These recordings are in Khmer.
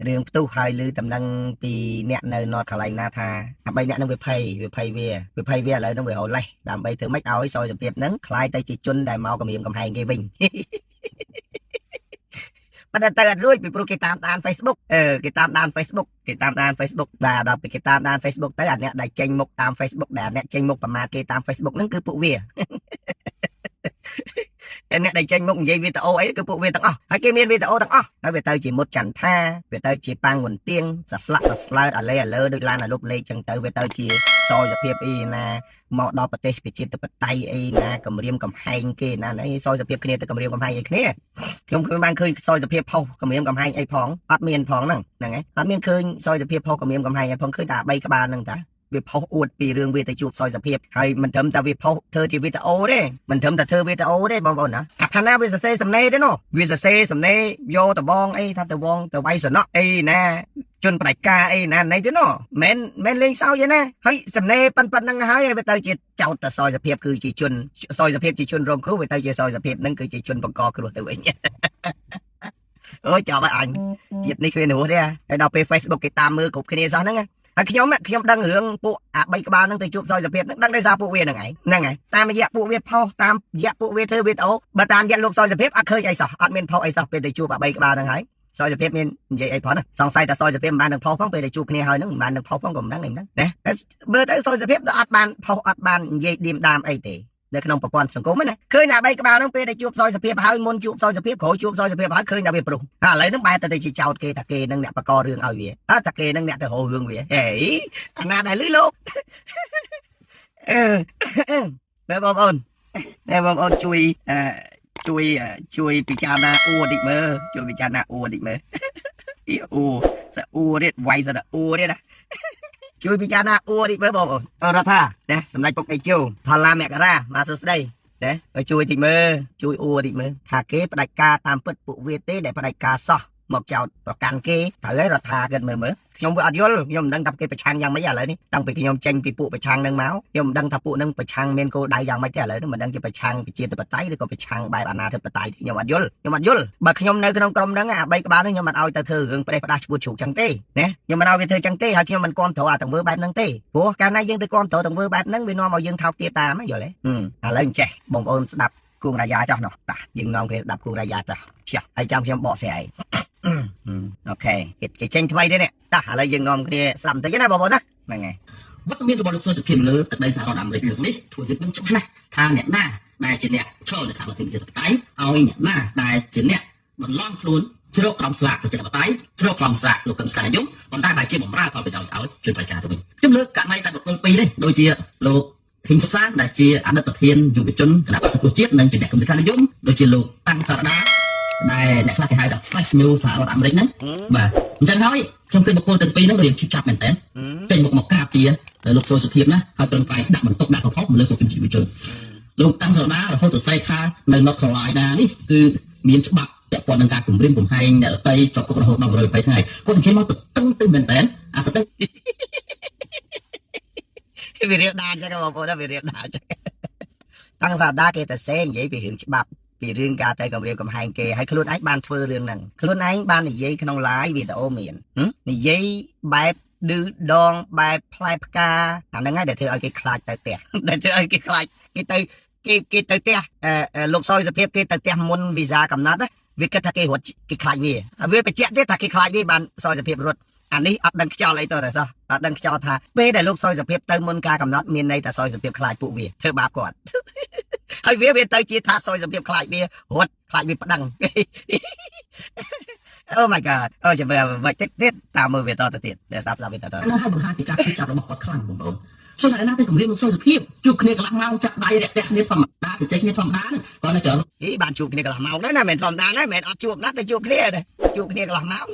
រឿងផ្ទុះហើយឮតំណែងពីអ្នកនៅ North Carolina ថាដើម្បីអ្នកនឹងវាភ័យវាឥឡូវនឹងវាហៅលេះដើម្បីធ្វើម៉េចឲ្យសោយសភាពហ្នឹងคล้ายទៅជាជនដែលមកគម្រាមកំហែងគេវិញប៉ុន្តែទៅអត់រួចពីព្រោះគេតាមដាន Facebook គេតាមដាន Facebook បាទដល់ពេលគេតាមដាន Facebook ទៅអាអ្នកដែលចេញមុខតាម Facebook ដែលអ្នកចេញមុខប្រមាថគេតាម Facebook ហ្នឹងគឺពួកវាអ្នកដែលចេញមុខនិយាយវីដេអូអីគឺពួកវាទាំងអស់ហើយគេមានវីដេអូទាំងអស់ហើយវាទៅជាមុតចន្ទថាវាទៅជាប៉ាំងវន្ទៀងសស្លាក់សស្លើតអាលើដូចឡានអាលុបលេខចឹងទៅវាទៅជាសោយភាពអីណាមកដល់ប្រទេសប្រជាធិបតេយ្យអីណាគម្រាមកំហែងគេណាអីសោយភាពគ្នាទៅគម្រាមកំហែងអីគ្នាខ្ញុំគ្មានបានឃើញសោយភាពផុសគម្រាមកំហែងអីផងអត់មានផងហ្នឹងហើយអត់មានឃើញសោយភាពផុសគម្រាមកំហែងអីផងឃើញតែ3ក្បាលហ្នឹងតាវាផុសអួតពីរឿងវាទៅជួបសោយសភាពហើយមិនត្រឹមតែវាផុសធ្វើជាវីដេអូទេមិនត្រឹមតែធ្វើវីដេអូទេបងប្អូនណាអាផាណាវាសរសេរសំណេរទេណូវាសរសេរសំណេរយកតបងអីថាតបងទៅវាយសំណក់អីណាជនបដិការអីណាណៃទេណូមិនលេងសើចទេណាហើយសំណេរប៉ុណ្្នឹងហើយវាទៅជាចោតតែសោយសភាពគឺជាជនសោយសភាពជាជនរងគ្រោះវាទៅជាសោយសភាពហ្នឹងគឺជាជនបង្កគ្រោះទៅវិញអូយចាប់ឲ្យអញជាតិនេះគ្មានរស់ទេហើយដល់ពេល Facebook គេតាមមើលគ្រប់គ្នាសោះហ្នឹងហើយខ្ញុំដឹងរឿងពួកអា3ក្បាលហ្នឹងទៅជួបសោយសភាពហ្នឹងដឹងដោយសារពួកវាហ្នឹងហើយតាមរយៈពួកវាផុសតាមរយៈពួកវាធ្វើវីដេអូបើតាមរយៈលោកសោយសភាពអត់ឃើញអីសោះអត់មានផុសអីសោះពេលទៅជួបអា3ក្បាលហ្នឹងហើយសោយសភាពមាននិយាយអីផងណាសង្ស័យតែសោយសភាពមិនបាននឹងផុសផងពេលទៅជួបគ្នាហើយហ្នឹងមិនបាននឹងផុសផងក៏មិនដឹងណាតែមើលទៅសោយសភាពអត់បានផុសអត់បាននិយាយឌៀមដាមអីទេនៅក្នុងប្រព័ន្ធសង្គមណាឃើញតែ3ក្បាលហ្នឹងពេលដែលជួបសោយសភាពហើយមុនជួបសោយសភាពក្រោយជួបសោយសភាពហើយឃើញតែវាប្រុសហើយឥឡូវហ្នឹងបែរទៅជាចោតគេថាគេនឹងអ្នកបកករឿងឲ្យវាតែគេនឹងអ្នកទៅរករឿងវាហេអាណាដែលលឺលោកបងប្អូនជួយពិចារណាអួរតិចមើលជួយពិចារណាអួរតិចមើលអួរសាអួរទៀតវាយសាអួរទៀតណាជួយពិចារណាអួរតិចមើលបងប្អូនរដ្ឋាណាសម្ដេចពុកអេជោផល្លាមករាមកសួស្ដីណាជួយតិចមើលជួយអួរតិចមើលថាគេផ្ដាច់ការតាមពិតពួកវាទេដែលផ្ដាច់ការសោះមកចោតប្រកាន់គេត្រូវហើយរដ្ឋាគិតមើលខ្ញុំវាអត់យល់ខ្ញុំមិនដឹងថាគេប្រឆាំងយ៉ាងម៉េចឥឡូវនេះតាំងពីខ្ញុំចេញពីពួកប្រឆាំងនឹងមកខ្ញុំមិនដឹងថាពួកនឹងប្រឆាំងមានគោលដៅយ៉ាងម៉េចទេឥឡូវនេះមិនដឹងជាប្រឆាំងប្រជាធិបតេយ្យឬក៏ប្រឆាំងបែបអាណាធិបតេយ្យខ្ញុំអត់យល់បើខ្ញុំនៅក្នុងក្រុមហ្នឹងអា3ក្បាលហ្នឹងខ្ញុំមិនឲ្យទៅធ្វើរឿងប្រេះផ្ដាស់ឈ្មោះជ្រូកចឹងទេណាខ្ញុំមិនឲ្យវាធ្វើចឹងទេហើយខ្ញុំមិនគាំទ្រអាទាំងធ្វើបែបហ្នឹងទេព្រោះកាលណាយើងទៅគាំទ្រទាំងធ្វើបែបហ្នឹងវានាំឲ្យយើងថោកទាបតាមយល់ទេឥឡូវចេះបងប្អូនស្ដាប់គូរាយាចោះនោះតាយើងនាំគ្នាស្ដាប់គូរាយាចោះហើយចាំខ្ញុំបកស្រាយអូខេគេចេញថ្មីទេនេះតាឥឡូវយើងនាំគ្នាស្ដាប់បន្តិចណាបងប្អូនណាហ្នឹងហើយវត្តមានរបស់លោកសុសុភិមលើទឹកដីសហរដ្ឋអាមេរិកនេះធ្វើយើងនឹងច្បាស់ណាស់ថាអ្នកណាដែលជាអ្នកឈរនៅខាងប្រជាធិបតេយ្យឲ្យអ្នកណាដែលជាអ្នកបន្លំខ្លួនជ្រកក្រំស្លាកប្រជាធិបតេយ្យជ្រកក្រំស្លាកលោកកឹមសុខានិយមប៉ុន្តែបែរជាបំរើផលប្រយោជន៍ឲ្យជនបដិការទៅវិញខ្ញុំលើកករណីតែបុគ្គលពីរនេះដូចជាលោកហ៊ីងសុកសានដែលជាអតីតប្រធានយុវជនគណៈបក្សសង្គ្រោះជាតិនិងជាអ្នកកឹមសុខានិយមដូចជាលោកតាំងសារដាដែលអ្នកខ្លះគេហៅថា Flash News សហរដ្ឋអាមេរិកហ្នឹងបាទអញ្ចឹងហើយខ្ញុំឃើញបុគ្គលទាំងពីរហ្នឹងរៀងឈឺចាប់មែនតើចេញមកការពារលោកសុសុភាពណាហើយប្រឹងប្រែងដាក់បន្ទុកដាក់កំហុសមកលើប្រជាជនលោកតាំងសារដារហូតទៅសេថានៅ North Carolina នេះគឺមានច្បាប់ពាក់ព័ន្ធនឹងការគម្រាមកំហែងអ្នកដទៃជាប់គុករហូតដល់120ថ្ងៃគាត់និយាយមកទៅតឹងទៅមែនតើអាទៅវារៀបដានចឹងបងប្អូនវារៀបដានចឹងតាំងសារដាគេទៅសេនិយាយពីរឿងច្បាប់ពីរឿងការទៅគម្រាមកំហែងគេហើយខ្លួនឯងបានធ្វើរឿងហ្នឹងខ្លួនឯងបាននិយាយក្នុង live វីដេអូមាននិយាយបែបឌឺដងបែបផ្លែផ្កាអាហ្នឹងហើយដែលធ្វើឲ្យគេខ្លាចទៅផ្ទះដែលធ្វើឲ្យគេខ្លាចគេទៅផ្ទះលោកសោយសភាពគេទៅផ្ទះមុនវីសាកំណត់វាគិតថាគេរត់គេខ្លាចវាបញ្ជាក់ទេថាគេខ្លាចវាបានសោយសភាពរត់អានេះអត់ដឹងខ្យល់អីទៅតែសោះអត់ដឹងខ្យល់ថាពេលដែលលោកសោយសភាពទៅមុនការកំណត់មានន័យថាសោយសភាពខ្លាចពួកវាធ្វើបាបគាត់ហើយវាទៅជាថាសោយសភាពខ្លាចវារត់ខ្លាចវាប្តឹងOh my god ចាំមើលមកទៀតតាមមើលវាតទៅទៀតតែស្ដាប់វាតទៅហើយបង្ហាញពីការឈឺចាប់របស់គាត់ខ្លាំងបងប្អូនសូមតែណាទៅគម្រាមលោកសុសុភាពជួបគ្នាកន្លះម៉ោងចាក់ដៃរាក់ទាក់គ្នាធម្មតាទៅចេញគ្នាធម្មតាគាត់នៅចោលបានជួបគ្នាកន្លះម៉ោងដែរណាមិនធម្មតាដែរមិនអត់ជួបណាទៅជួបគ្នាជួបគ្នាកន្លះម៉ោង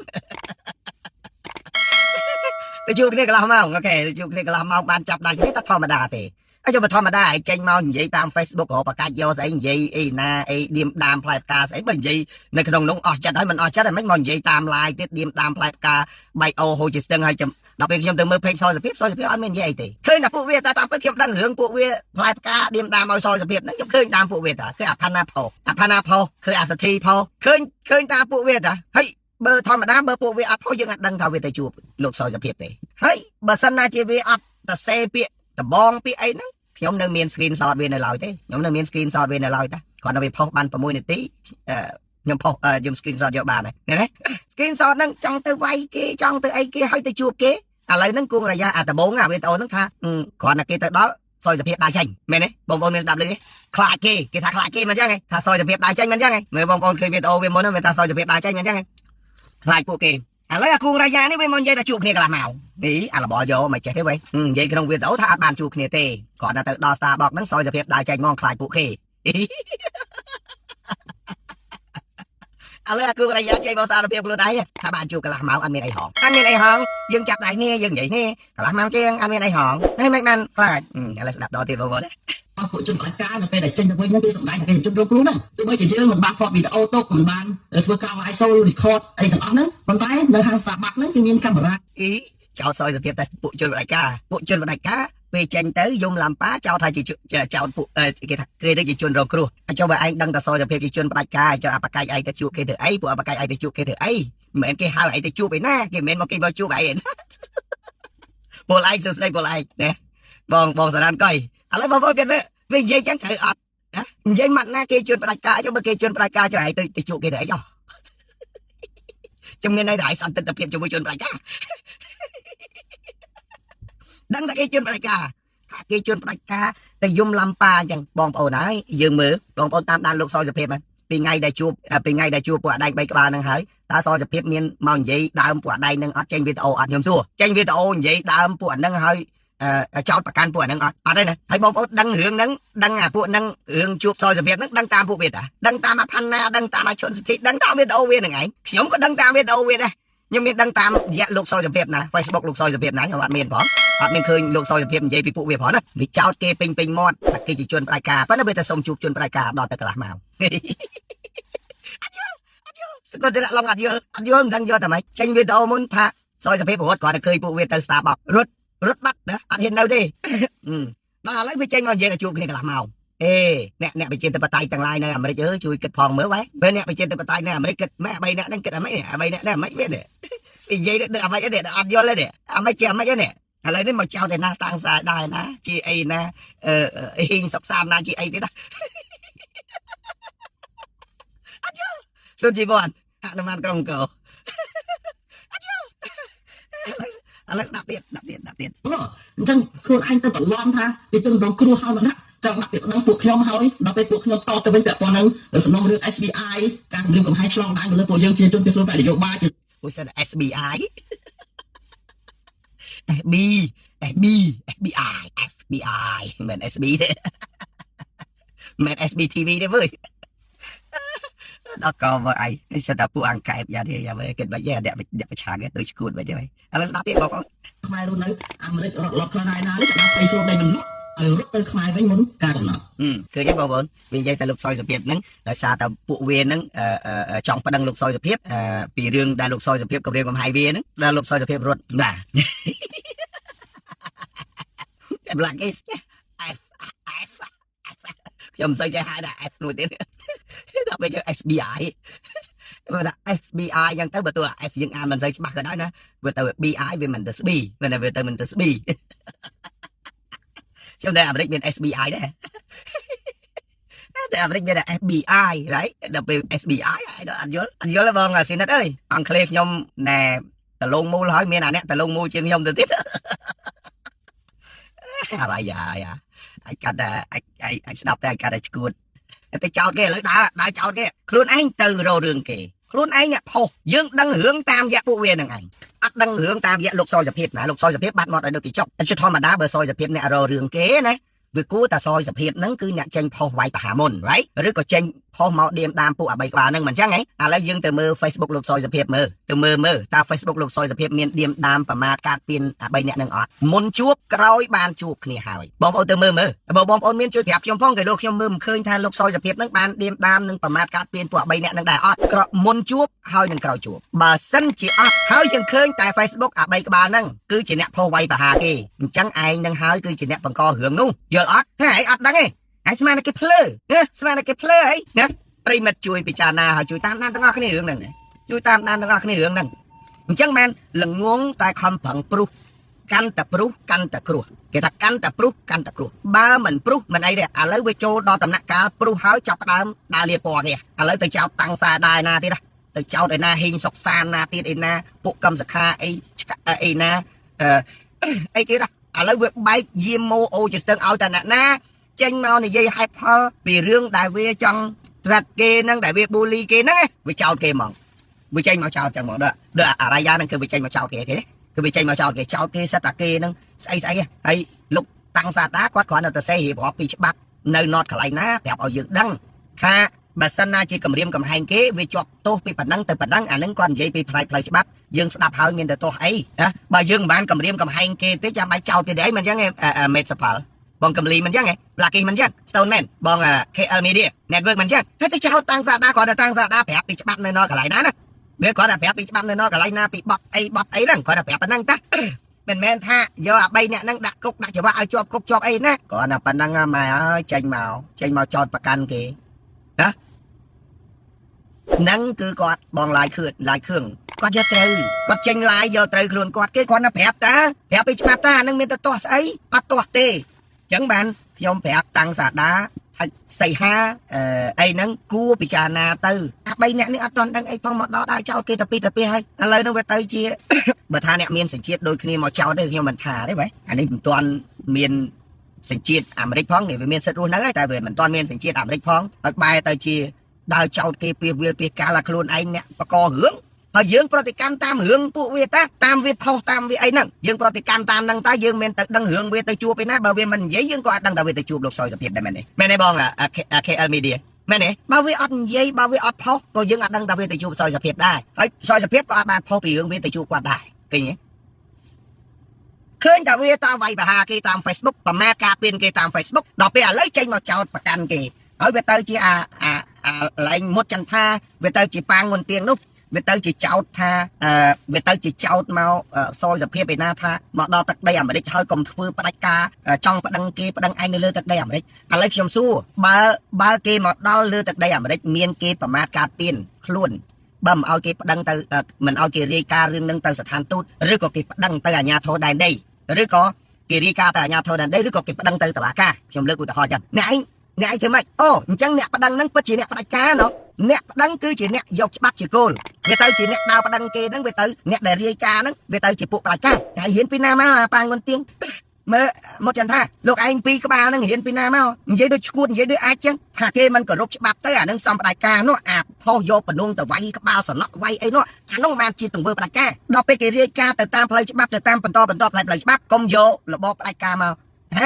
ទៅជួបគ្នាកន្លះម៉ោងអូខេជួបគ្នាកន្លះម៉ោងបានចាប់ដៃគ្នាតែធម្មតាទេអញ្ចឹងធម្មតាឲ្យចេញមកនិយាយតាម Facebook រកបកាច់យកស្អីនិយាយអីណាអីឌៀមដាមផ្លែផ្កាស្អីបើនិយាយនៅក្នុងនោះអស់ចិត្តហើយមិនអស់ចិត្តហើយមិនមកនិយាយតាម live ទៀតឌៀមដាមផ្លែផ្កាបែកអូហូជាស្ទឹងហើយដល់ពេលខ្ញុំទៅមើល page សោយសភាពអត់មាននិយាយអីទេឃើញតែពួកវាតែតាមពិតខ្ញុំដឹងរឿងពួកវាផ្លែផ្កាឌៀមដាមឲ្យសោយសភាពហ្នឹងខ្ញុំឃើញតាមពួកវាតាគឺអាផាណាផោឃើញអាសធីផោឃើញតាមពួកវាតាហើយ បើធម្មតាបើពួកវាអត់ផុសយើងអត់ដឹងថាវាទៅជួបលោកសោយសភាពទេហើយបើសិនណាជាវាអត់ទៅសេពាក្យដបងពាក្យអីហ្នឹងខ្ញុំនៅមាន screen shot វានៅឡើយទេខ្ញុំនៅមាន screen shot វានៅឡើយតាគាត់នៅវាផុសបាន6នាទីខ្ញុំផុសខ្ញុំ screen shot យកបានហើយឃើញទេ screen shot ហ្នឹងចង់ទៅវាយគេចង់ទៅអីគេឲ្យទៅជួបគេឥឡូវហ្នឹងគួងរយៈអាដបងអាវីដេអូហ្នឹងថាគ្រាន់តែគេទៅដល់សោយសភាពដើរចេញមែនទេបងប្អូនមានស្ដាប់ឮទេខ្លាចគេថាខ្លាចគេមិនអញ្ចឹងឯងថាសោយសភាពដើរចេញមិនអញ្ចឹងឯងមើលបងប្អូនឃើញវីដេអូវាមុនហ្នឹងវាថាសោយសភាពដើរចេញមិនអញ្ចឹងឯងខ្លាចពួកគេឥឡូវអាគូងរាយានេះវាមកនិយាយថាជួបគ្នាកន្លះម៉ោងនេះអារបល់យកមិនចេះទេវ៉ៃនិយាយក្នុងវីដេអូថាអត់បានជួបគ្នាទេគាត់តែទៅដល់ Starbucks ហ្នឹងសោយសភាពដើរចេញមកខ្លាចពួកគេឥឡូវអាគូងរាយាចេញមកសារភាពខ្លួនឯងថាបានជួបកន្លះម៉ោងអត់មានអីហងយើងចាប់ដៃគ្នាយើងនិយាយគ្នាកន្លះម៉ោងជាងអត់មានអីហងហើយមិនបានខ្លាចឥឡូវស្ដាប់ដល់ទៀតបងប្អូនពួកជនបដិការនៅពេលដែលចេញទៅវិញហ្នឹងគេសម្ដែងថាគេជនរងគ្រោះហ្នឹងទោះបីជាយើងមិនបានថតវីដេអូទុកមិនបានធ្វើការ live show record អីទាំងអស់ហ្នឹងប៉ុន្តែនៅហាង Starbucks ហ្នឹងគឺមានកាមេរ៉ាចោលសោយសភាពតែពួកជនបដិការពេលចេញទៅយំឡាំប៉ាចោលថាជាចោលពួកគេថាគេដូចជាជនរងគ្រោះចុះបើឯងដឹងតែសោយសភាពជាជនបដិការចុះអបកាយឯងទៅជួបគេទៅអីពួកអបកាយឯងទៅជួបគេទៅអីមិនមែនគេហៅឯងទៅជួបឯណាគេមិនមែនមកគេមកជួបឯងពលឯងសួស្ដីពលឯងណាបងសារ៉ានកុយឥឡូវបងប្អូនគេវិញនិយាយចឹងត្រូវអត់និយាយមកណាគេជនបដិការចុះបើគេជនបដិការចុះឯងទៅជួបគេទៅអីចុះជំនាញន័យថាឯងសន្តិភាពជាមួយជនបដិការដឹងតែគេជនបដិការថាគេជនបដិការតែយំឡំប៉ាអញ្ចឹងបងប្អូនហើយយើងមើលបងប្អូនតាមដានលោកសោយសភាពហ្នឹងពីថ្ងៃដែលជួបពួកអដែង3ក្បាលហ្នឹងហើយតើសោយសភាពមានមកនិយាយដើមពួកអដែងហ្នឹងអត់ចេញវីដេអូអត់ខ្ញុំសួរចេញវីដេអូនិយាយដើមពួកហ្នឹងហើយចោតប្រកាន់ពួកហ្នឹងអត់ទេណាហើយបងប្អូនដឹងរឿងហ្នឹងដឹងអាពួកហ្នឹងរឿងជួបសោយសភាពហ្នឹងដឹងតាមពួកវាតាដឹងតាមអាផាន់ណាដឹងតាមអាជនសិទ្ធិដឹងតាមវីដេអូវាហ្នឹងឯងខ្ញុំក៏ដឹងតាមវីដេអូវាដែរខ្ញុំមានដឹងតាមរយៈលោកសោយសភាពណា Facebook លោកសោយសភាពណាខ្ញុំអត់មានផងអត់មានឃើញលោកសោយសភាពនិយាយពីពួកវាផងណាវាចោតគេពេញមាត់ថាគេជាជនបដិការប៉ុន្តែវាតែសុំជួបជនបដិការដល់ទៅកន្លះម៉ោងសកលតែឡងអត់យល់មិនដឹងយកតែម៉េចចេញវីដេអូមុនថាសោយសភាពរត់គាត់ទៅឃើញពួកវាទៅ Starbucks រត់បាត់ណាអត់ហ៊ាននៅទេដល់ឥឡូវវាចេញមកនិយាយថាជួបគ្នាកន្លះម៉ោងអ្នកប្រជាធិបតេយ្យទាំងឡាយនៅអាមេរិកជួយគិតផងមើលពេលអ្នកប្រជាធិបតេយ្យនៅអាមេរិកគិតម៉ែ3អ្នកហ្នឹងគិតអាម៉េចនេះ3អ្នកហ្នឹងអាម៉េចវានេះនិយាយដល់អាម៉េចនេះអត់យល់ទេនេះអាម៉េចជាអាម៉េចនេះឥឡូវនេះមកចោលតែណាតាំងសាយដែរណាជាអីណាហ៊ីងសុកសាមណាជាអីទៀតណាអត់យល់សុនជីវ័នហនុមានក្រុងកោអត់យល់ឥឡូវដាក់ទៀតអញ្ចឹងខ្លួនឯងទៅបន្លំថាពីជនរងគ្រោះហើយមកដាក់ចង់ដាក់ពីដឹងពួកខ្ញុំហើយដល់ពេលពួកខ្ញុំតទៅវិញពាក់ព័ន្ធនឹងសំណុំរឿង SBI ការគម្រាមកំហែងឆ្លងដែនលើពួកយើងជាជនភៀសខ្លួនបែបនយោបាយជាពួកសិន SBI FBI មិន SB ទេមិន SBTV ទេវើយដល់កោមកអីនេះសិតតែពួកអង្កែបយ៉ាទេយ៉ាវិញគិតបាច់យ៉ាអ្នកប្រឆាំងទៅឈួតបាច់ទេឥឡូវស្ដាប់ទៀតបងប្អូនខ្មែររស់នៅអាមេរិករត់ឡប់ខ្លះណានេះចាប់ទៅខ្លួនដៃនឹងលក់ឲ្យរត់ទៅខ្មែរវិញមុនការកំណត់ឃើញទេបងប្អូនវានិយាយតែលោកសោយសភាពហ្នឹងដោយសារតែពួកវាហ្នឹងចង់ប្តឹងលោកសោយសភាពពីរឿងដែលលោកសោយសភាពគម្រាមកំហែងវាហ្នឹងដែលលោកសោយសភាពរត់ណាBlack is F ខ្ញុំមិនសូវចេះហៅថា F មួយទៀតដល់ពេល SBI បើថា FBI យ៉ាងទៅបើទោះ F យើងអានមិនសូវច្បាស់ក៏ដោយណាវាទៅ BI វាមិនទៅ SB វាទៅមិនទៅ SB ខ្ញុំនៅអាមេរិកមាន SBI ដែរតែអាមេរិកមានតែ FBI right ដល់ពេល SBI អត់យល់បងស៊ីនិតអើយអង់គ្លេសខ្ញុំណែតលងមូលហើយមានអាអ្នកតលងមូលជាងខ្ញុំទៅទៀតអាយ៉ាអាចកាត់តែអាចស្ដាប់តែអាចកាត់តែឈួតតែចោតគេឥឡូវដើរចោតគេខ្លួនឯងទៅរករឿងគេខ្លួនឯងអ្នកផុសយើងដឹងរឿងតាមរយៈពួកវានឹងឯងអត់ដឹងរឿងតាមរយៈលោកសោយសភាពណាលោកសោយសភាពបាត់មកឲ្យនៅគេចុកជាធម្មតាបើសោយសភាពអ្នករករឿងគេណាវាគួរតែសោយសភាពហ្នឹងគឺអ្នកចេញផុសវាយបហាមុន right ឬក៏ចេញផុសមកឌៀមតាមពួកអា3ក្បាលហ្នឹងមិនអញ្ចឹងហ៎ឥឡូវយើងទៅមើល Facebook លោកសោយសភាពមើលតើ Facebook លោកសោយសភាពមានឌៀមតាមប្រមាថកាត់ពៀនអា3អ្នកហ្នឹងអត់មុនជួបក្រោយបានជួបគ្នាហើយបងប្អូនទៅមើលបើបងប្អូនមានជួយប្រាប់ខ្ញុំផងគេលោកខ្ញុំមើលមិនឃើញថាលោកសោយសភាពហ្នឹងបានឌៀមតាមនឹងប្រមាថកាត់ពៀនពួក3អ្នកហ្នឹងដែរអត់មុនជួបហើយនឹងក្រោយជួបបើសិនជាអត់ហើយយើងឃើញតែ Facebook អា3ក្បាលហ្នឹងគឺជាអ្នកផុសវាយបហាគេអញ្ចឹងឯងនឹងហើយគឺជាអ្នកបង្ករឿងនោះយល់អត់ហើយអត់ដឹងទេហើយស្មានតែគេភ្លើស្មានតែគេភ្លើអីណាប្រិមិត្តជួយពិចារណាហើយជួយតាមដានទាំងអស់គ្នារឿងហ្នឹង ជួយតាមដានទាំងអស់គ្នារឿងហ្នឹងអញ្ចឹងមែនល្ងងតែខំប្រឹងព្រុសកាន់តែព្រុសកាន់តែគ្រោះគេថាកាន់តែព្រុសកាន់តែគ្រោះបើមិនព្រុសមិនអីទេឥឡូវវាចូលដល់ដំណាក់កាលព្រុសហើយចាប់ផ្ដើមដើរលាពណ៌គេឥឡូវទៅចោតតាំងសាដែរណាទៀតទៅចោតឯណាហេងសុកសានណាទៀតឯណាពួកកម្មសខាអីណាអីទៀតឥឡូវវាបែកយាមម៉ូអូជាស្ទឹងឲ្យតែអ្នកណាចេញមកនិយាយហេតុផលពីរឿងដែលវាចង់ត្រាត់គេហ្នឹងដែលវាប៊ូលីគេហ្នឹងវាចោតគេហ្មងវាចេញមកចោតចឹងហ្មងដល់អារាយ៉ាហ្នឹងគឺវាចេញមកចោតគេទេគឺវាចេញមកចោតគេសិតតាគេហ្នឹងស្អីហើយលោកតាំងសាដាគាត់គ្រាន់តែទៅសេរៀបរាប់ពីច្បាប់នៅណតកន្លែងណាប្រាប់ឲ្យយើងដឹងថាបើសិនណាជាគម្រាមកំហែងគេវាជាប់ទោសពីប៉ុណ្ណឹងទៅប៉ុណ្ណឹងអាហ្នឹងគាត់និយាយពីផ្នែកផ្លូវច្បាប់យើងស្ដាប់ហើយមានតែទោសអីណាបើយើងមិនបានគម្រាមកំហែងគេទេចាំបាច់ចោតគេដែរមិនអញ្ចឹងមេតសផលបងកំលីមិនអញ្ចឹងBlackyមិនអញ្ចឹង Stone Man បង KL Media Network មិនអញ្ចឹងហើយទៅចោតតាំងសាដាគាត់ទៅតាំងសាដាប្រាប់ពីច្បាប់នៅណតកន្លែងណាវាគាត់តែប្រាប់ពីច្បាប់នៅណតកន្លែងណាពីបត់អីហ្នឹងគាត់តែប្រាប់ប៉ុណ្ណឹងតាមិនមែនថាយកអា3អ្នកហ្នឹងដាក់គុកដាក់ច្បាប់ឲ្យជាប់គុកជាប់អីណាគាត់តែប៉ុណ្ណឹងម៉ែអើយចេញមកចោតប្រកាន់គេណាហ្នឹងគឺគាត់បងឡាយខឿនគាត់យកត្រូវគាត់ចេញឡាយយកត្រូវខ្លួនគាត់គេគាត់តែប្រាប់ពីច្បាប់តាហ្នឹងមានតែទាស់ស្អីអត់ទាស់ទេអញ្ចឹងបានខ្ញុំប្រាប់តាំងសាដាហើយសីហាអីហ្នឹងគួរពិចារណាទៅអា3អ្នកនេះអត់ទាន់ដឹងអីផងមកដល់ដើរចោតគេទៅពីហើយឥឡូវហ្នឹងវាទៅជាបើថាអ្នកមានសញ្ជាតិដូចគ្នាមកចោតទេខ្ញុំមិនថាទេបែអានេះមិនទាន់មានសញ្ជាតិអាមេរិកផងវាមានសិទ្ធិរស់នៅហើយតែវាមិនទាន់មានសញ្ជាតិអាមេរិកផងហើយបែរទៅជាដើរចោតគេពីវាពីកាលខ្លួនឯងអ្នកបករឿងហើយយើងប្រតិកម្មតាមរឿងពួកវាតាមវាផុសតាមវាអីហ្នឹងយើងប្រតិកម្មតាមហ្នឹងតើយើងមិនទៅដឹងរឿងវាទៅជួបឯណាបើវាមិននិយាយយើងក៏អត់ដឹងថាវាទៅជួបលោកសុយសុភាពដែរមែនទេបងKL Media មែនទេបើវាអត់និយាយបើវាអត់ផុសក៏យើងអត់ដឹងថាវាទៅជួបសុយសុភាពដែរហើយសុយសុភាពក៏អត់បានផុសពីរឿងវាទៅជួបគាត់ដែរឃើញទេឃើញតែវាតាមវាយបហាគេតាម Facebook ប្រមាថការពៀនគេតាម Facebook ដល់ពេលឥឡូវចេញមកចោតប្រកាន់គេហើយវាទៅជាឡែងមុតចន្ទថាវាទៅជាប៉ាងមុនទៀងនោះវាទៅជាចោតថាវាទៅជាចោតមកសយសភាពឯណាថាមកដល់ទឹកដីអាមេរិកហើយកុំធ្វើផ្ដាច់ការចង់ប្តឹងគេប្តឹងឯងនៅលើទឹកដីអាមេរិកឥឡូវខ្ញុំសួរបើគេមកដល់លើទឹកដីអាមេរិកមានគេប្រមាថការពៀនខ្លួនបើមិនឲ្យគេប្តឹងទៅមិនឲ្យគេរាយការណ៍រឿងនឹងទៅស្ថានទូតឬក៏គេប្តឹងទៅអាជ្ញាធរដែនដីឬក៏គេរាយការណ៍ទៅអាជ្ញាធរដែនដីឬក៏គេប្តឹងទៅតុលាការខ្ញុំលើកឧទាហរណ៍ចឹងអ្នកឯងធ្វើម៉េចអូអញ្ចឹងអ្នកប្តឹងហ្នឹងពិតជាអ្នកផ្ដាច់ការណោះអ្នកប្តឹងគឺជាអ្នកយកច្បាប់ជាគោលវាទៅជាអ្នកដើរប្តឹងគេហ្នឹងវាទៅអ្នកដែលរាយការណ៍ហ្នឹងវាទៅជាពួកផ្ដាច់ការតែហ៊ានពីណាមកប៉ាងមុនទៀងមើលមកចឹងថាលោកឯងពីរក្បាលហ្នឹងហ៊ានពីណាមកនិយាយដូចឈួតនិយាយដូចអាចចឹងថាគេមិនគោរពច្បាប់ទៅអាហ្នឹងសំផ្ដាច់ការនោះអាផុសយកបំណងទៅវាយក្បាលសំណក់វាយអីនោះអានោះបានជាទង្វើផ្ដាច់ការដល់ពេលគេរាយការណ៍ទៅតាមផ្លូវច្បាប់ទៅតាមបន្តផ្លូវច្បាប់កុំយករបបផ្ដាច់ការមកហ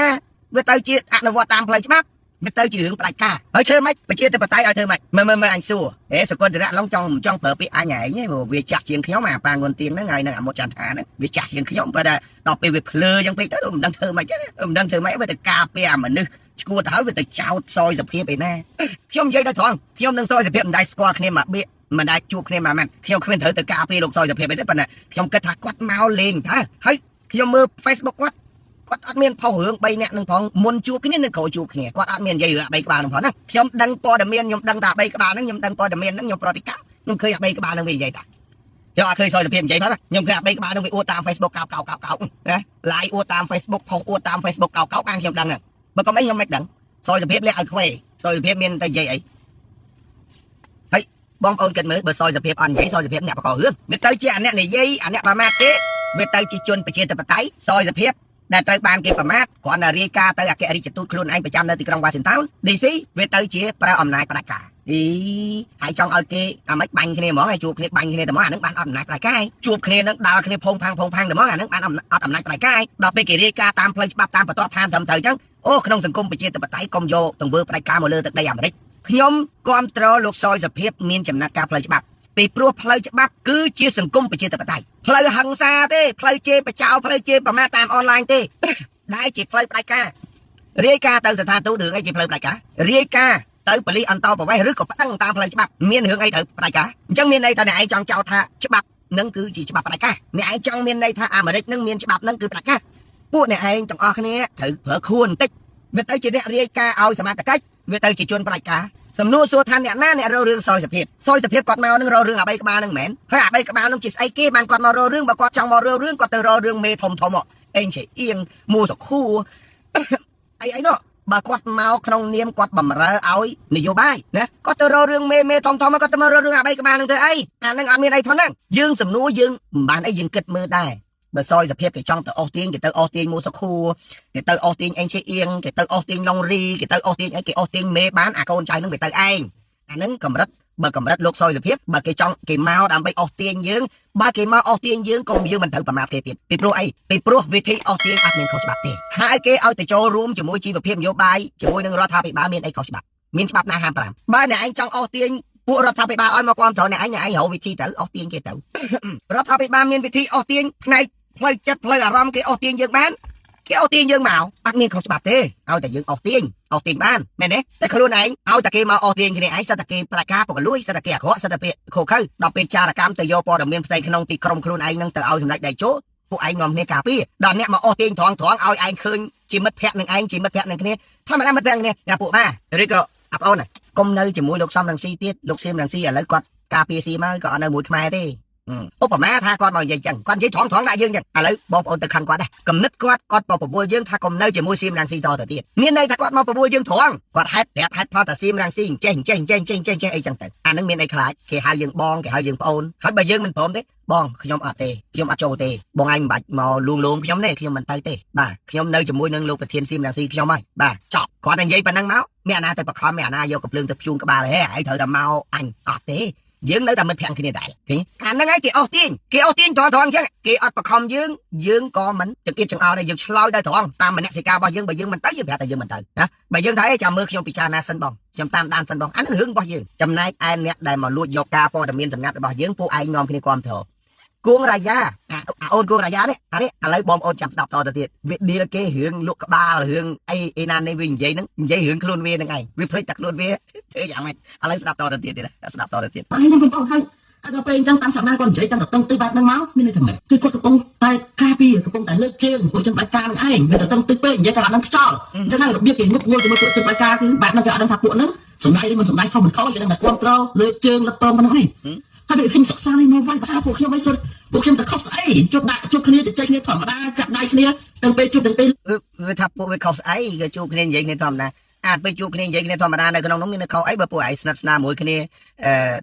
ាវាទៅជាអនុវត្តតាមផ្លូវច្បាប់វាទៅជារឿងផ្ដាច់ការហើយធ្វើម៉េចប្រជាធិបតេយ្យឲ្យធ្វើម៉េចមើលអញសួរសកលរៈឡងចង់ប្រើពាក្យអញឯងព្រោះវាចាស់ជាងខ្ញុំអាប៉ាងុនទៀងហ្នឹងហើយនឹងអាមុតចន្ទថាហ្នឹងវាចាស់ជាងខ្ញុំបើដល់ពេលវាភ្លើចឹងពេកទៅមិនដឹងធ្វើម៉េចមិនដឹងធ្វើម៉េចវាទៅការពារអាមនុស្សឈួតហើយវាទៅចោតសយសភាពឯណាខ្ញុំនិយាយដល់ត្រង់ខ្ញុំនឹងសយសភាពមិនដែរស្គាល់គ្នាមកបៀកមិនដែរជួបគ្នាមកមែនខ្ញុំគ្មានត្រូវទៅការពារលោកសយសភាពទេប៉ុន្តែខ្ញុំគិតថាគាត់មកលេងថាហើយខ្ញុំមើល Facebook គាត់អត់មានផុសរឿង3នាក់នឹងផងមុនជួបគ្នានឹងក្រោយជួបគ្នាគាត់អត់មាននិយាយរឿង3ក្បាលនឹងផងណាខ្ញុំដឹងព័ត៌មានខ្ញុំដឹងថា3ក្បាលហ្នឹងខ្ញុំដឹងព័ត៌មានហ្នឹងខ្ញុំប្រតិកម្មខ្ញុំឃើញ3ក្បាលហ្នឹងវានិយាយតាខ្ញុំអត់ឃើញសយសភាពនិយាយផងខ្ញុំឃើញ3ក្បាលហ្នឹងវាអួតតាម Facebook កោកណា live អួតតាម Facebook ផុសអួតតាម Facebook កោអាខ្ញុំដឹងបើកុំអីខ្ញុំមិនដឹងសយសភាពលាក់ឲ្យខ្វេសយសភាពមានតែនិយាយអីហើយបងប្អូនគិតមើលបើសយសភាពអត់និយាយសយសភាពអ្នកបករឿងវាទៅជាអាអ្នកនិយាយអាអ្នកប្រមាថគេវាទៅជាជនប្រជាធិបតេយ្យសយសភាពដែលត្រូវបានគេប្រមាថគ្រាន់តែរាយការណ៍ទៅអគ្គរដ្ឋទូតខ្លួនឯងប្រចាំនៅទីក្រុង Washington DC វាទៅជាប្រើអំណាចផ្ដាច់ការហើយចង់ឲ្យគេអាម៉េចបាញ់គ្នាហ្មងហើយជួបគ្នាបាញ់គ្នាតែហ្មងអានឹងបានអត់អំណាចផ្ដាច់ការជួបគ្នានឹងដើរគ្នាផងផាំងតែហ្មងអានឹងបានអត់អំណាចផ្ដាច់ការដល់ពេលគេរាយការណ៍តាមផ្លូវច្បាប់តាមបន្ទាត់ឋានត្រឹមត្រូវអញ្ចឹងអូក្នុងសង្គមប្រជាធិបតេយ្យកុំយកទង្វើផ្ដាច់ការមកលើទឹកដីអាមេរិកខ្ញុំគ្រប់គ្រងលោកសយសភាពមានចំណាត់ការផ្លូវច្បាប់ពីព្រោះផ្លូវច្បាប់គឺជាសង្គមប្រជាធិបតេយ្យផ្លូវហិង្សាទេផ្លូវជេរបចោផ្លូវជេរប្រមាថតាមអនឡាញទេដែលជាផ្លូវផ្ដាច់ការរាយការណ៍ទៅស្ថានទូតរឿងអីជាផ្លូវផ្ដាច់ការរាយការណ៍ទៅប៉ូលីសអន្តរប្រវេសន៍ឬក៏ប្តឹងតាមផ្លូវច្បាប់មានរឿងអីត្រូវផ្ដាច់ការអញ្ចឹងមានន័យថាអ្នកឯងចង់ចោទថាច្បាប់នឹងគឺជាច្បាប់ផ្ដាច់ការអ្នកឯងចង់មានន័យថាអាមេរិកនឹងមានច្បាប់នឹងគឺផ្ដាច់ការពួកអ្នកឯងទាំងអស់គ្នាត្រូវប្រើខ្លួនបន្តិចវាទៅជាអ្នករាយការណ៍ឲ្យសមត្ថកិច្ចវាទៅជាជនផ្ដាច់ការ សំណួរសួរថាអ្នកណាអ្នករករឿងសយសភាពគាត់មកនឹងរករឿងអាបីក្បាលនឹងមែនហើយអាបីក្បាលនឹងជាស្អីគេបានគាត់មករករឿងបើគាត់ចង់មករករឿងគាត់ទៅរករឿងមេធំមកអេងជាអៀងមូសុខូអីនោះបើគាត់មកក្នុងនាមគាត់បំរើឲ្យនយោបាយណាគាត់ទៅរករឿងមេធំគាត់ទៅមករករឿងអាបីក្បាលនឹងទៅអីអានឹងអត់មានអីផងហ្នឹងយើងសំណួរយើងមិនបានអីយើងគិតមើលដែរបើសយសភាពគេចង់ទៅអស់ទាញគេទៅអស់ទាញមូសុខូគេទៅអស់ទាញអេងជាអៀងគេទៅអស់ទាញឡុងរីគេទៅអស់ទាញអីគេអស់ទាញមេបានអាកូនចៅនឹងវាទៅឯងអានឹងកម្រិតបើកម្រិតលោកសយសភាពបើគេចង់គេមកដើម្បីអស់ទាញយើងបើគេមកអស់ទាញយើងក៏យើងមិនត្រូវប្រមាថគេទៀតពីព្រោះអីពីព្រោះវិធីអស់ទាញអត់មានខុសច្បាប់ទេហើយគេឲ្យទៅចូលរួមជាមួយជីវភាពនយោបាយជាមួយនឹងរដ្ឋាភិបាលមានអីខុសច្បាប់មានច្បាប់ណាហាម5បើអ្នកឯងចង់អស់ទាញពួករដ្ឋាភិបាលឲ្យមកគ្រប់គ្រងអ្នកឯងរកវិធីទៅអស់ទាញគេទៅរដ្ឋាភិបាលមានវិធីអស់ទាញផ្នែកផ្លូវចិត្តផ្លូវអារម្មណ៍គេអស់ទាញយើងបានគេអស់ទាញយើងមកអត់មានខុសច្បាប់ទេឲ្យតែយើងអស់ទាញបានមែនទេតែខ្លួនឯងឲ្យតែគេមកអស់ទាញគ្នាឯងសិតតែគេប្រកាសពុករលួយសិតតែគេអាក្រក់សិតតែខុសខើដល់ពេលចារកម្មទៅយកព័ត៌មានផ្ទៃក្នុងទីក្រុមខ្លួនឯងនឹងទៅឲ្យសម្ដេចដៃជោពួកឯងនាំគ្នាការពារដល់អ្នកមកអស់ទាញត្រង់ឲ្យឯងឃើញជាមិត្តភក្តិនឹងឯងជាមិត្តភក្តិនឹងគ្នាធម្មតាមិត្តភក្តិគ្នាអ្នកពួកម៉ាឬក៏អាប់អូនគុំនៅជាមួយលោកសំរងស៊ីទៀតលោកសៀមរងស៊ីឥឡូវគាត់ការពារស៊ីមកក៏អត់នៅមួយខ្មែរទេឧបមាថាគាត់មកនិយាយចឹងគាត់និយាយត្រង់ដាក់យើងចឹងឥឡូវបងប្អូនទៅខឹងគាត់ដែរកំណត់គាត់បបួលយើងថាកុំនៅជាមួយសៀមរាំងស៊ីតទៅទៀតមានន័យថាគាត់មកបបួលយើងត្រង់គាត់ហេតុប្រាប់ហេតុផលថាសៀមរាំងស៊ីចេះអីចឹងទៅអានឹងមានអីខ្លាចគេហៅយើងបងគេហៅយើងប្អូនហើយបើយើងមិនព្រមទេបងខ្ញុំអត់ទេខ្ញុំអត់ចូលទេបងឯងមិនបាច់មកលួងលោមខ្ញុំទេខ្ញុំមិនទៅទេបាទខ្ញុំនៅជាមួយនឹងលោកប្រធានសៀមរាំងស៊ីខ្ញុំហើយបាទចប់គាត់តែនិយាយប៉ុណ្ណឹងមកមានអាណាទៅបខំមានអាណាយកកំភ្លើងទៅភ្ជួងក្បាលហេឯងត្រូវតែមកអញអត់ទេយើងនៅតែមិត្តភក្តិគ្នាដែរឃើញអាហ្នឹងឯងគេអស់ទាញត្រង់អញ្ចឹងគេអត់បខំយើងក៏មិនចង្អៀតចង្អោរដែរយើងឆ្លើយដែរត្រង់តាមមនសិការរបស់យើងបើយើងមិនទៅយើងប្រាប់តែយើងមិនទៅណាបើយើងថាចាំមើលខ្ញុំពិចារណាសិនបងខ្ញុំតាមដានសិនបងអាហ្នឹងរឿងរបស់យើងចំណែកឯអ្នកដែលមកលួចយកការព័ត៌មានសម្ងាត់របស់យើងពួកឯងនាំគ្នាគ្រប់គ្រងគួងរាយាអូនគួងរាយានេះអានេះឥឡូវបងប្អូនចាំស្ដាប់តទៅទៀតវាឌីលគេរឿងលក់ក្បាលរឿងអីណានេះវានិយាយរឿងខ្លួនវាហ្នឹងឯងវាភ្លេចតែខ្លួនវាធ្វើយ៉ាងម៉េចឥឡូវស្ដាប់តទៅទៀតស្ដាប់តទៅទៀតហើយខ្ញុំបងប្អូនហើយដល់ពេលអញ្ចឹងតាមសម្ដែងគាត់និយាយតាមតឹងទីបែបហ្នឹងមកមានន័យថាម៉េចគឺគាត់កំពុងតែការពារកំពុងតែលើកជើងពួកជនបដិការនឹងឯងវាទៅតឹងទីពេកនិយាយថាអត់នឹងខ្យល់អញ្ចឹងហើយរបៀបគេងប់ងល់ជាមួយពួកជនបដិការគឺបែបហ្នឹងគេអត់ដឹងថាពួកហ្នឹងសម្ដែងឬមិនសម្ដែងខុសមិនខុសគេដឹងតែគ្រប់គ្រងលើកជើងលឹកពងប៉ុណ្ណឹងឯងហើយដូចឃើញសិក្សានេះមកវាយប្រហារពួកខ្ញុំមិនសុទ្ធពួកខ្ញុំតែខុសស្អីជួបគ្នាជជែកគ្នាធម្មតាចាប់ដៃគ្នាទាំងពេលជួបទាំងពេលវាថាពួកវាខុសស្អីក៏ជួបគ្នានិយាយគ្នាធម្មតាអាចពេលជួបគ្នានិយាយគ្នាធម្មតានៅក្នុងនោះមានខុសអីបើពួកឯងស្និទ្ធស្នាលមួយគ្ន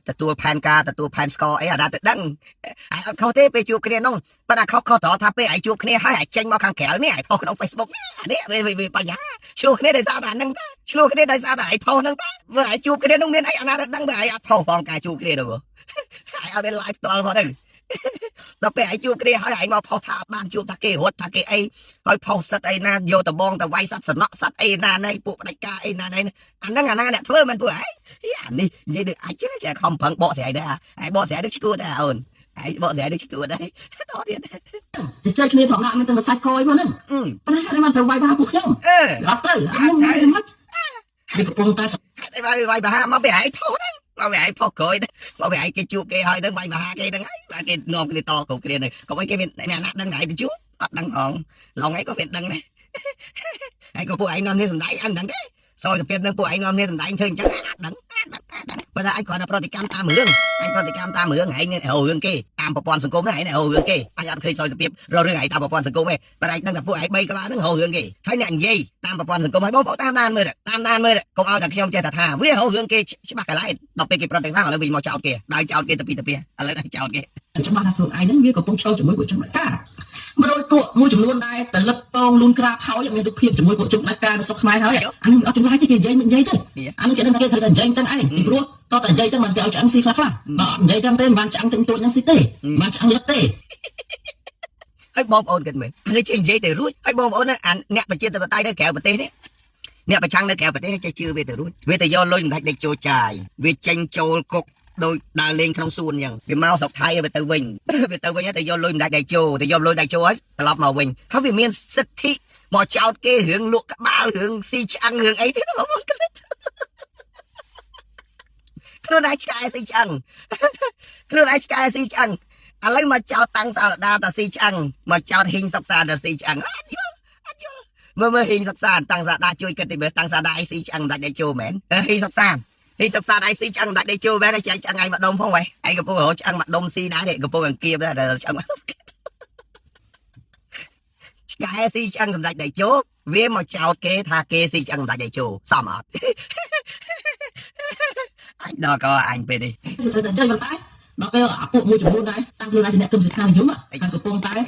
ាទទួលផែនការទទួលផែនស្កអីអាដាទៅដឹងឯងអត់ខុសទេពេលជួបគ្នានោះប៉ុន្តែខុសត្រង់ថាពេលឯងជួបគ្នាហើយឯងចេញមកខាងក្រៅនេះឯងផុសក្នុង Facebook នេះវាបញ្ហាឆ្លោះគ្នាដោយសារតែហ្នឹងឆ្លោះគ្នាដោយសារតែឯងផុសហ្នឹងបើឯងជួបគ្នានោះមានអីអាណាទៅដឹងបើឯងអត់ផុសផងការជួបគ្នានោះឯងអត់មាន live ផ្ទាល់ផងហ្នឹងដល់ពេលឯងជួបគ្នាហើយឯងមកផុសថាអត់បានជួបថាគេរត់ថាគេអីហើយផុសសិតអីណាយកតបងទៅវាយសត្វសំណក់សត្វអីណានៃពួកបដិការអីណានៃអាហ្នឹងអាណាអ្នកធ្វើមិនពួកឯងអានេះនិយាយដូចអាចចេះខំប្រឹងបកស្រាយដែរឯងបកស្រាយដូចឈួតដែរអូនឯងបកស្រាយដូចឈួតដែរតោះទៀតជជែកគ្នាធម្មតាមិនទាំងសាច់កយមកហ្នឹងប៉ុន្តែហើយមិនទៅវាយបាពួកខ្ញុំអត់ទៅអាហ្នឹងមិនវាកំពុងតែវាយបាមកពីឯងផុសហ្នឹងមកវាឯងផុសក្រោយមកវាឯងគេជួបគេហើយហ្នឹងវាយមហាគេហ្នឹងហើយបាទគេនាំគ្នាតគ្រប់គ្នាហ្នឹងកុំឲ្យគេមានអ្នកណាដឹងឯងទៅជួបអត់ដឹងផងឡងឯងក៏វាដឹងដែរឯងក៏ពួកឯងនាំគ្នាសំដែងអត់ដឹងទេសោយទៅពេលហ្នឹងពួកឯងនាំគ្នាសំដែងធ្វើអញ្ចឹងអត់ដឹងប៉ុន្តែឯងគ្រាន់តែប្រតិកម្មតាមរឿងឯងប្រតិកម្មតាមរឿងឯងរករឿងគេតាមប្រព័ន្ធសង្គមហ្នឹងឯងរករឿងគេអញអត់ឃើញសោយទៅពេលរករឿងឯងតាមប្រព័ន្ធសង្គមទេប៉ុន្តែឯងដឹងថាពួកឯង3ក្បាលហ្នឹងរករឿងគេហើយអ្នកនិយាយតាមប្រព័ន្ធសង្គមហើយបងប្អូនតាមដានមើលកុំឲ្យតែខ្ញុំចេះតែថាវារករឿងគេច្បាស់កន្លែងដល់ពេលគេប្រតិកម្មឥឡូវវិញមកចោតគេដល់ចោតគេទៅពីឥឡូវដល់ចោតគេច្បាស់ថាខ្លួនឯងហ្នឹងវាកំពុងឆ្លងជាមួយពួកជនបដិការមកដោយពួកមួយចំនួនដែរតែលឹកពងលូនក្រាបហើយមានរូបភាពជាមួយពួកជនបដិការនៅស្រុកខ្មែរហើយអានេះអត់ចម្លែកទេគេនិយាយមិននិយាយទេអានេះគេដឹងថាគេត្រូវតែនិយាយអញ្ចឹងឯងពីព្រោះតោះតែនិយាយអញ្ចឹងមិនគេឲ្យឆ្អឹងស៊ីខ្លះបើអត់និយាយអញ្ចឹងទេមិនបានឆ្អឹងទាំងទួចហ្នឹងស៊ីទេបានឆ្អឹងលឹកទេហើយបងប្អូនគិតមើលគេចេះនិយាយទៅរួចហើយបងប្អូនអ្នកប្រជាធិបតេយ្យនៅក្រៅប្រទេសនេះអ្នកប្រឆាំងនៅក្រៅប្រទេសចេះជឿវាទៅរួចវាទៅយកលុយសម្ដេចដេកចូលចាយវាចេញចូលគុកដោយដើរលេងក្នុងសួនអញ្ចឹងវាមកស្រុកថៃវាទៅវិញទៅយកលុយម្ដេចដៃជោទៅយកលុយដៃជោហើយត្រឡប់មកវិញហើយវាមានសិទ្ធិមកចោតគេរឿងលក់ក្បាលរឿងស៊ីឆ្អឹងរឿងអីទេបងប្អូនខ្លួនឯងឆ្កែស៊ីឆ្អឹងឥឡូវមកចោតតាំងសារដាតាស៊ីឆ្អឹងមកចោតហ៊ីងសុកសាតាស៊ីឆ្អឹងអត់យល់មើលហ៊ីងសុកសាតាំងសារដាជួយគិតទៅមើលតាំងសារដាអីស៊ីឆ្អឹងម្ដេចដៃជោមែនហ៊ីងសុកសា thì sắp xa đây si chẳng đại đây chưa bé đây chẳng ai mà đông không vậy ai gặp cô chẳng mặt đông si đá để gặp cô bằng kia đó là chẳng cái si chẳng đại đây chỗ vì mà chào kê tha kê si chẳng đại đây chỗ sao mà anh đó có anh về đi chơi bằng tay đó cái bộ môi trường luôn đấy tăng luôn này thì cầm dịch khai giống ạ tăng của con tay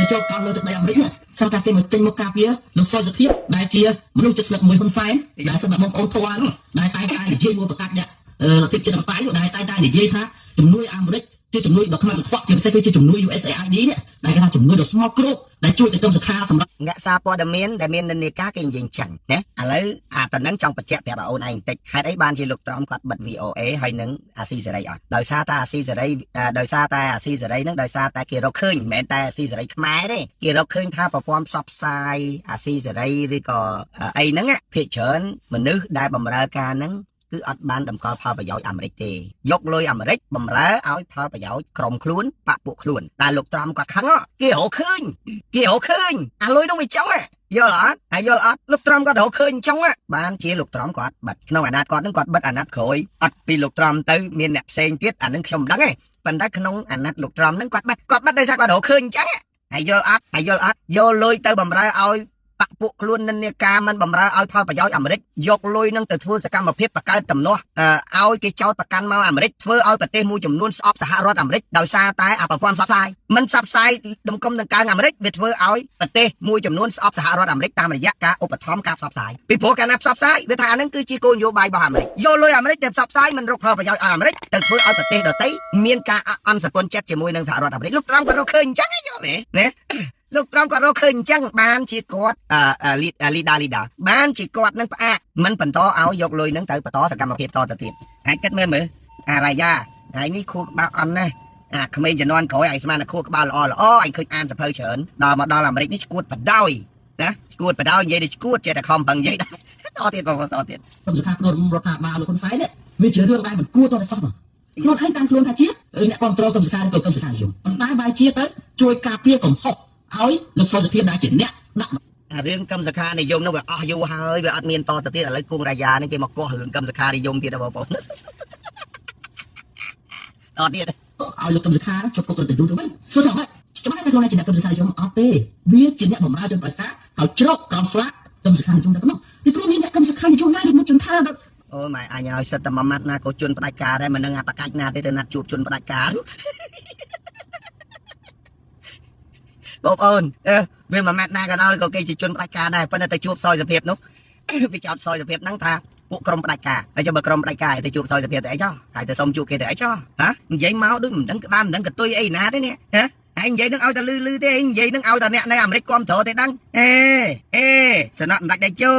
cho con luôn từ đây Mỹ sau ta kêu một chân một cà phê lúc soi giật tiếp đại chia một lúc chật sập mùi con sai đại sập mông ôn thoa luôn đại tay tay để dây mua bạc cát nhá thịt trên tay của đại tay tay để dây tha chủng nuôi Americ chưa chủng nuôi đợt không được khoác chưa sẽ chưa chủng nuôi USAID đấy đại cái là chủng nuôi được small group đại chui từ cầm dịch khai sầm ngã xa po đầm miên nên đi cá cái gì chẳng nhé lấy tận nắng trong bạch chẹt để bảo ôn anh tịch hai đấy ban chỉ lục trong quạt bật VOA hay nắng si giờ đây à đời xa ta si giờ đây đời xa ta si giờ đây nắng đời xa ta kia đâu khơi mẹ ta si giờ đây máy đấy kia đâu khơi tha perform shop sai si giờ đây đi có ai nắng á thị trấn mình nữ đại bầm ra ca nắng cứ ở ban đầm co phao và giỏi America dốc lôi America bầm lá áo phao và giỏi còng khuôn bạc buộc khuôn đại lục trong quạt kháng á kia hộ khơi lôi đâu bị chống á vô lọ vô lọ lúc trong có độ khơi trong á ban chia lục trong quạt bật nó anh quạt nó quạt bật anh khôi bị lục trong tới miền nẹp sen tiết anh nó không đắng ấy phần đất không anh lục trong nó quạt bật đây sao có độ khơi trắng á vô lôi tới bầm ra áo bạc buộc luôn nên caมันบำราเอาพอประโยชน์อเมริกยกลุยนั่งแต่ทั่วสกัมมาเพียบประกันจำนวนเอาเกี่ยวประกันมาอเมริกทั่วเอาประเทศมูจำนวนสอบสหรัฐอเมริกโดยซาตายประความซับไซมันซับไซดมกลมทางการอเมริกเวททั่วเอาประเทศมูจำนวนสอบสหรัฐอเมริกตามระยะการอุปถัมภ์การซับไซปีผัวการนับซับไซเวทานั้นคือจีโกนโยบายบ่ออเมริกโยลุยอเมริกแต่ซับไซมันรกพอประโยชน์อเมริกแต่ทั่วเอาประเทศโดยตีเมียนการอันสกุลเจ็ดจมูกนั่งสหรัฐอเมริกลูกตรัมก็เราเคยจังไอ้โยเลยเนี่ยลูกน้องก็เราเคยจังบ้านจีกอดลีดาบ้านจีกอดนั่งปะมันเป็นต่อเอายกเลยนั่งเตยปะต่อสกัมมาเพียบต่อตะเตียนไอ้กัดเมื่อมืออะไรยาไอ้นี่คู่บ้าอันนะขมิ้นจะนอนขอยไอ้สมานะคู่บ้าละอ้อไอ้เคยอ่านสะเพอเฉินดอมาดอลอเมริกนี่กูดปะดอยนะกูดปะดอยยัยดิกูดเจตคอมปังยัยได้ต่อเตียนต่อเตียนต้องสุดท้ายโดนราคาบาหรือคนไซส์เนี่ยมีเจอเรื่องได้เหมือนกู้ตัวในซ่อมโลดให้การโคลนหาเจี๊ยเนี่ยกองตรต้องสุดท้ายตัวต้องสุดท้ายอยู่มันได้ใบเจี๊ยtớiช่วยกาเพียของหกเอาลูกโซ่จะเพียบได้จิ๋นเนี่ยเรื่องกรรมสคาในยมนั่นแบบอยู่หายแบบอัดเมียนต่อตะเตียนอะไรกุ้งรายานี่แกมาก่อเรื่องกรรมสคาในยมที่เราบอกต่อเตียนเอาลูกกรรมสคาจบก็กระโดดดูไหมสุดท้ายจะไม่ได้โคลนจิ๋นกรรมสคายมเอาเป้เบี้ยจิ๋นเนี่ยผมมาจนปากกาเอาจบกรรมสละกรรมสคาในยมได้ก็มั้งที่พวกนี้เนี่ยกรรมสคาในยมได้มุดจนท่าแบบโอ้ไม่อันยังสัตว์มามัดนะก็จนปลายกาได้มันนั่งปากกาหน้าได้แต่นัดจูบจนปลายกาบอกเอิญเวลาแม่นาก็ได้ก็เกี่ยจนปลายกาได้เพราะนั่นแต่จูบซอยสะเพียบนุ๊กไปจอดซอยสะเพียบนั่งทาปุกรมปลายกาไอ้เจ้าบกรมปลายกาแต่จูบซอยสะเพียบแต่ไอ้เจ้าไอ้แต่สมจูบเกี่ยแต่ไอ้เจ้าฮะยัยเมาด้วยมันดังกับบ้านดังกับตุ้ยไอ้นาได้เนี่ยฮะไอ้ยัยนึกเอาแต่ลือแต่ไอ้ยัยนึกเอาแต่เนี่ยในอเมริกความโถแต่ดังสนับได้ได้จู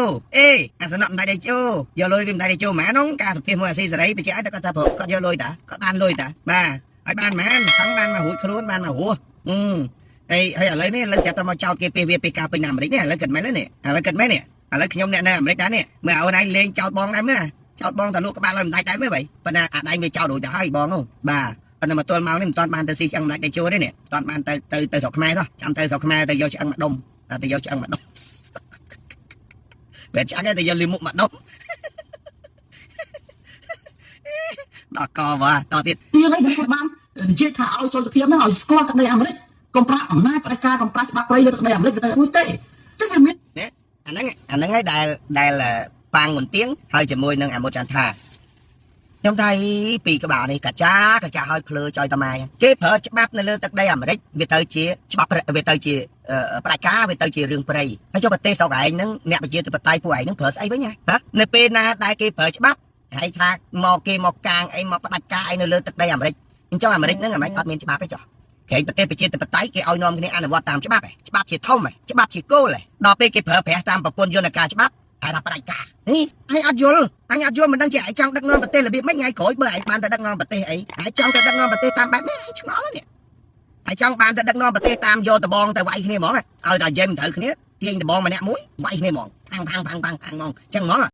สนับได้ได้จูgiờ lôi phimได้จูแม่น้องกาสะเพียบมัวซีสไรไปเจ้าแต่ก็ตาผมก็giờ lôiแต่ก็บ้านลอยแต่มาไอ้บ้านแม่ทั้งบ้านมาหัวคลุ้นบ้านมาหัวไอ้อะไรเนี่ยเราเสียตัวมาเจ้าเกปีเวียปีกาไปนำอะไรเนี่ยเราเกิดไหมแล้วเนี่ยเราเกิดไหมเนี่ยเราขยมเนี่ยนะอะไรกันเนี่ยเมื่อเอาไหนเลี้ยงเจ้าบองได้ไหมเจ้าบองแต่ลูกกับบ้านเราได้ไหมvậyปนอะไรไม่เจ้าดูจะให้บองนู่นบ่าปนมาตัวเมาเนี่ยตอนบ้านแต่ซีจังได้โจ้ได้เนี่ยตอนบ้านแต่สอกแม่ก็จำแต่สอกแม่แต่โยจังมาดมแต่โยจังมาดมแบบจังแต่โยลิมุมาดมดอกกอว่าต่อติดเตี้ยเลยนะครับบ้านเจี๊ยถ่าเอาโซสเพียมนั่งเอาสกอตในอเมริกกองปลาอำนาจประกาศกองปลาบักไปเลยในอเมริกในอุ้ยเต้จังเลยมิดเนี่ยอันนั้นให้ได้ละปางnguồn tiếng hơi chỉ môi nâng một tràn thà trong thayปีกระบานี่กระจ้าให้เพลจอยตะไมเก็บเพอฉบับในเรื่องตักได้อเมริกเวเตอร์เชียฉบับเวเตอร์เชียปลายกาเวเตอร์เชียเรื่องไปให้เจ้าประเทศสาวไอ้นั่งเนี่ยไปเชียตัวประเทศผู้ไอ้นั่งเพอไอ้ไว้ไงฮะในปีหน้าได้เก็บเพอฉบับให้ทางมอเกมอกลางไอ้มอปลายกาไอ้ในเรื่องตักได้อเมริกเจ้าอเมริกนั่งอเมริกอดเมียนฉบับไปจ่อเห็นประเทศไปเชียตัวประเทศเกี่ยเอานอมกันนี่อันว่าตามฉบับเชียท่อมฉบับเชียโก้เลยดอกไปเก็บเพอแผลตามประปนโยนกาฉบับไอ้รับปลายกานี่ไอ้อัดยลมันดังใจไอ้จังดักนอนประเทศระเบียบไม่ไงขอยเบอร์ไอ้บ้านแต่ดักนอนประเทศไอ้จังแต่ดักนอนประเทศตามแบบไม่ไอ้ช่างเนี่ยไอ้จังบ้านแต่ดักนอนประเทศตามโยตะบองแต่ไว้ขี้เนี่ยมองเอาแต่เย็นเถอะขี้เนี่ยเที่ยงตะบองมาเนี่ยมุ้ยไว้ขี้เนี่ยมองพังมองจังมอง